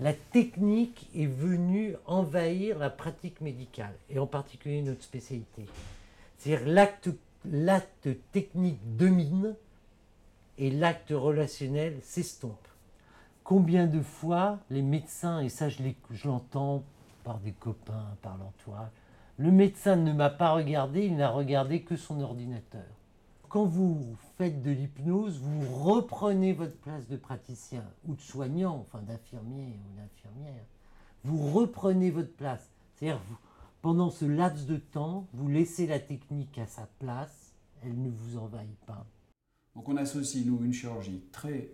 la technique est venue envahir la pratique médicale, et en particulier notre spécialité. C'est-à-dire l'acte technique domine et l'acte relationnel s'estompe. Combien de fois les médecins, et ça je l'entends par des copains, par l'entourage, le médecin ne m'a pas regardé, il n'a regardé que son ordinateur. Quand vous faites de l'hypnose, vous reprenez votre place de praticien ou de soignant, enfin d'infirmier ou d'infirmière. Vous reprenez votre place. C'est-à-dire, pendant ce laps de temps, vous laissez la technique à sa place, elle ne vous envahit pas. Donc on associe, nous, une chirurgie très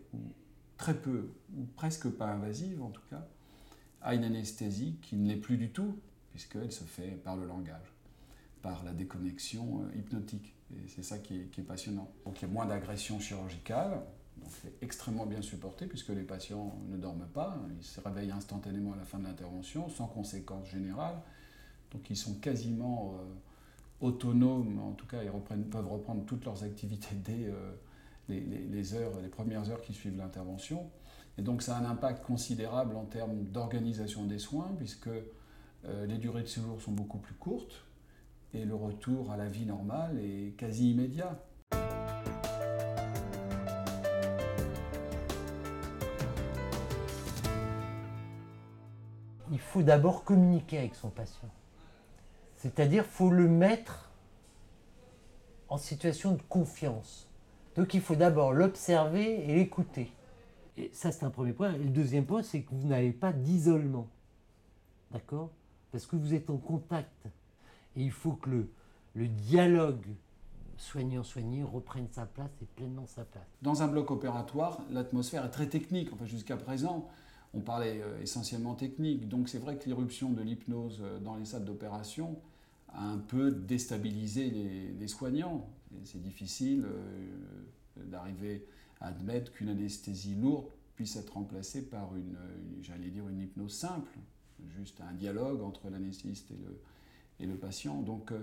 peu, ou presque pas invasive en tout cas, à une anesthésie qui ne l'est plus du tout, puisqu'elle se fait par le langage, par la déconnexion hypnotique. Et c'est ça qui est passionnant. Donc il y a moins d'agression chirurgicale, donc c'est extrêmement bien supporté, puisque les patients ne dorment pas, ils se réveillent instantanément à la fin de l'intervention, sans conséquence générale. Donc ils sont quasiment autonomes, en tout cas ils peuvent reprendre toutes leurs activités dès les premières heures qui suivent l'intervention. Et donc ça a un impact considérable en termes d'organisation des soins, puisque les durées de séjour sont beaucoup plus courtes et le retour à la vie normale est quasi immédiat. Il faut d'abord communiquer avec son patient. C'est-à-dire qu'il faut le mettre en situation de confiance. Donc il faut d'abord l'observer et l'écouter. Et ça, c'est un premier point. Et le deuxième point, c'est que vous n'avez pas d'isolement. D'accord ? Parce que vous êtes en contact. Et il faut que le dialogue soignant-soigné reprenne sa place et pleinement sa place. Dans un bloc opératoire, l'atmosphère est très technique. Enfin, jusqu'à présent, on parlait essentiellement technique. Donc c'est vrai que l'irruption de l'hypnose dans les salles d'opération a un peu déstabilisé les soignants. Et c'est difficile d'arriver à admettre qu'une anesthésie lourde puisse être remplacée par une hypnose simple, juste un dialogue entre l'anesthésiste et le patient. Donc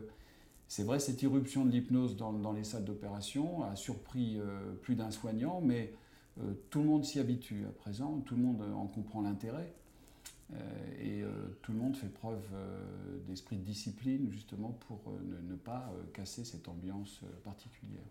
c'est vrai, cette irruption de l'hypnose dans les salles d'opération a surpris plus d'un soignant, mais tout le monde s'y habitue à présent, tout le monde en comprend l'intérêt. Et tout le monde fait preuve d'esprit de discipline justement pour ne pas casser cette ambiance particulière.